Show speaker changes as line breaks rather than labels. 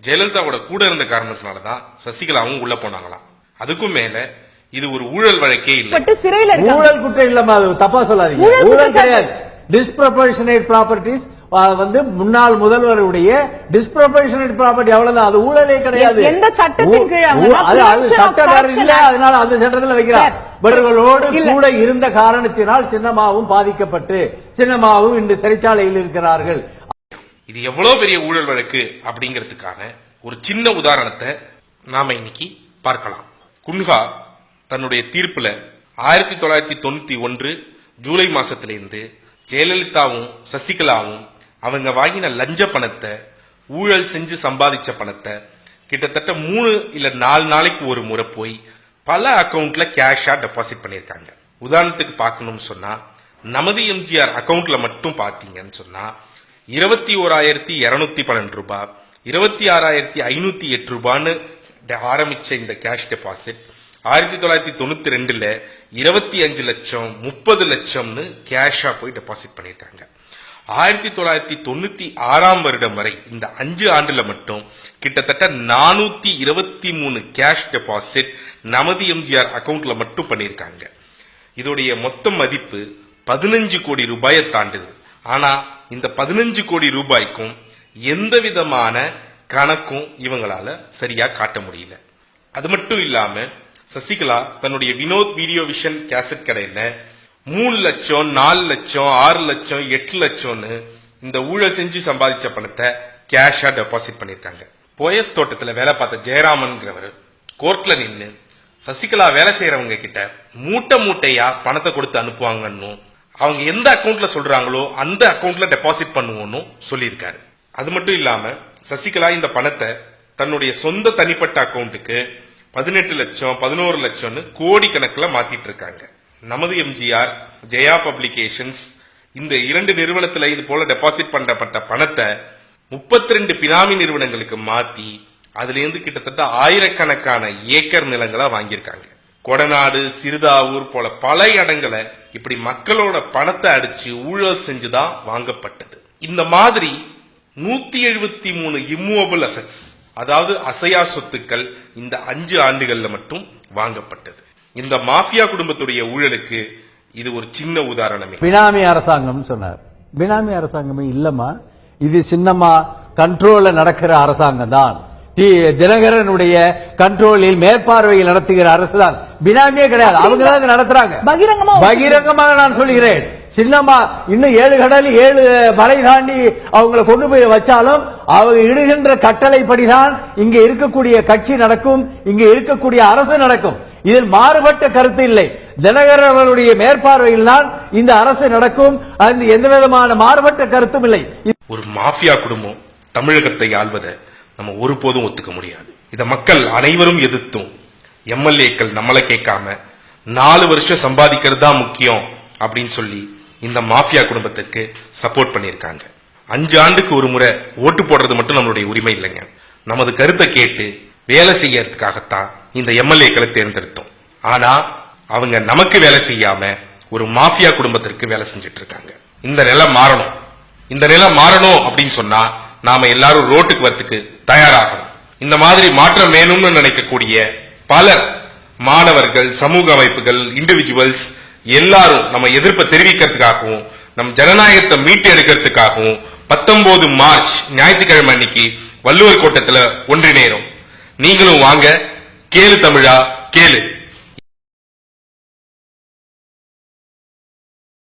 ஜெயலலிதாவோட கூட இருந்த காரணத்தினாலதான் சசிகலாவும் உள்ள போனாங்களாம். அதுக்கும் மேல இது ஒரு ஊழல் வழக்கே இல்லை.
ஊழல் குற்றம் இல்லமா, தப்பா சொல்லாதீங்க. ஊழல் கிடையாது. டிஸ்ப்ரொபோர்ஷனேட் ப்ராப்பர்ட்டிஸ் வந்து முன்னாள் முதல்வருடைய டிஸ்ப்ரொபோர்ஷனேட் ப்ராப்பர்ட்டி, அவ்வளவுதான். அது ஊழலே கிடையாது.
எந்த சட்டத்தின் கீழ்
சட்டக்காரர் இல்ல, அதனால அந்த சட்டத்தில் வைக்கிறார். இவர்களோடு கூட இருந்த காரணத்தினால் சின்னம்மாவும் பாதிக்கப்பட்டு சின்னம்மாவும் இன்று சிறைச்சாலையில் இருக்கிறார்கள்.
இது எவ்வளவு பெரிய ஊழல் வழக்கு அப்படிங்கிறதுக்கான ஒரு சின்ன உதாரணத்தை நாம இன்னைக்கு பார்க்கலாம். குன்ஹா தன்னுடைய தீர்ப்புல 1991 ஜூலை மாசத்திலிருந்து ஜெயலலிதாவும் சசிகலாவும் அவங்க வாங்கின லஞ்ச பணத்தை, ஊழல் செஞ்சு சம்பாதிச்ச பணத்தை கிட்டத்தட்ட 3 இல்ல 4 நாளைக்கு ஒரு முறை போய் பல அக்கவுண்ட்ல கேஷா டெபாசிட் பண்ணிருக்காங்க. உதாரணத்துக்கு பார்க்கணும்னு சொன்னா நமது எம்ஜிஆர் அக்கவுண்ட்ல மட்டும் பாத்தீங்கன்னு சொன்னா 21,212 ரூபாய், 26,508 ரூபான்னு ஆரம்பிச்ச இந்த கேஷ் டெபாசிட் 1992ல 25 லட்சம் 30 லட்சம்னு கேஷா போய் டெபாசிட் பண்ணிருக்காங்க. 1996 வருடம் வரை இந்த 5 ஆண்டுல மட்டும் கிட்டத்தட்ட 423 கேஷ் டெபாசிட் நமது எம்ஜிஆர் அக்கவுண்ட்ல மட்டும் பண்ணிருக்காங்க. இதோடைய மொத்த மதிப்பு 15 கோடி ரூபாயை தாண்டுது. ஆனா இந்த 15 கோடி ரூபாய்க்கும் எந்த விதமான கணக்கும் இவங்களால சரியா காட்ட முடியல. அது மட்டும் இல்லாம சசிகலா தன்னுடைய வினோத் வீடியோ விஷன் கேசட் கடையில 3 லட்சம் 4 லட்சம் 6 லட்சம் 8 லட்சம்னு இந்த ஊழல் செஞ்சு சம்பாதிச்ச பணத்தை கேஷா டெபாசிட் பண்ணிருக்காங்க. போயஸ் தோட்டத்துல வேலை பார்த்த ஜெயராமன்ங்கிறவர் கோர்ட்ல நின்று சசிகலா வேலை செய்யறவங்க கிட்ட மூட்டை மூட்டையா பணத்தை கொடுத்து அனுப்புவாங்கன்னு, அவங்க எந்த அக்கவுண்ட்ல சொல்றாங்களோ அந்த அக்கவுண்ட்ல டெபாசிட் பண்ணுவோம்னு சொல்லியிருக்காரு. அது மட்டும் இல்லாம சசிகலா இந்த பணத்தை தன்னுடைய சொந்த தனிப்பட்ட அக்கவுண்ட்டுக்கு 18 லட்சம் 11 லட்சம்னு கோடி கணக்குல மாத்திட்டு இருக்காங்க. நமது எம்ஜிஆர், ஜெயா பப்ளிகேஷன்ஸ் இந்த 2 நிறுவனத்துல இது போல டெபாசிட் பண்ணப்பட்ட பணத்தை 32 பினாமி நிறுவனங்களுக்கு மாத்தி அதுல இருந்து கிட்டத்தட்ட ஆயிரக்கணக்கான ஏக்கர் நிலங்களா வாங்கியிருக்காங்க. கொடநாடு, சிறுதாவூர் போல பல இடங்களை இப்படி மக்களோட பணத்தை அடிச்சு ஊழல் செஞ்சுதான் வாங்கப்பட்டது. இந்த மாதிரி 173 இம்மூவபிள் அசெட்ஸ், அதாவது அசையா சொத்துக்கள் இந்த 5 ஆண்டுகள்ல மட்டும் வாங்கப்பட்டது. இந்த மாஃபியா குடும்பத்துடைய ஊழலுக்கு இது ஒரு சின்ன உதாரணமே.
பினாமி அரசாங்கம் சொன்னார். பினாமி அரசாங்கமே இல்லமா, இது சின்னம்மா கண்ட்ரோல்ல நடக்கிற அரசாங்கம் தான். தினகரனுடைய கண்ட்ரோலில் மேற்பார்வையில் நடத்துகிற அரசு தான். பினாமியே கிடையாது, அவங்க தான் நடத்துறாங்க. பகிரங்கமாக நான் சொல்கிறேன். சின்னம்மா இன்னும் 7 கடல் 7 மலை தாண்டி அவங்களை கொண்டு போய் வச்சாலும் அவங்க இடுகின்ற கட்டளைப்படிதான் இங்க இருக்கக்கூடிய கட்சி நடக்கும், இங்க இருக்கக்கூடிய அரசு நடக்கும். இதில் மாறுபட்ட கருத்து இல்லை. தினகரன் அவருடைய மேற்பார்வையில் தான் இந்த அரசு நடக்கும். அது எந்த விதமான மாறுபட்ட கருத்தும் இல்லை.
ஒரு மாஃபியா குடும்பம் தமிழகத்தை ஆள்வதை நம்ம ஒருபோதும் ஒத்துக்க முடியாது. இத மக்கள் அனைவரும் எதிர்த்தும் எம்எல்ஏக்கள் நம்மளை கேட்காம 4 வருஷம் சம்பாதிக்கிறது தான் முக்கியம் அப்படின்னு சொல்லி இந்த மாஃபியா குடும்பத்துக்கு சப்போர்ட் பண்ணிருக்காங்க. 5 ஆண்டுக்கு ஒரு முறை ஓட்டு போடுறது மட்டும் நம்மளுடைய உரிமை இல்லைங்க. நமது கருத்தை கேட்டு வேலை செய்யறதுக்காகத்தான் இந்த எம்எல்ஏக்களை தேர்ந்தெடுத்தோம். ஆனா அவங்க நமக்கு வேலை செய்யாம ஒரு மாஃபியா குடும்பத்திற்கு வேலை செஞ்சிட்டு இருக்காங்க. இந்த நிலை மாறணும். இந்த நிலை மாறணும் அப்படின்னு சொன்னா நாம எல்லாரும் ரோட்டுக்கு வரத்துக்கு தயாராகணும். இந்த மாதிரி மாற்றம் வேணும்னு நினைக்கக்கூடிய பலர், மாணவர்கள், சமூக அமைப்புகள், இண்டிவிஜுவல்ஸ் எல்லாரும் நம்ம எதிர்ப்பை தெரிவிக்கிறதுக்காகவும் நம் ஜனநாயகத்தை மீட்டு எடுக்கிறதுக்காகவும் 19 மார்ச் ஞாயிற்றுக்கிழமை அன்னைக்கு வள்ளுவர் கோட்டத்துல ஒன்றிணைறோம். நீங்களும் வாங்க. கேளு தமிழா கேளு.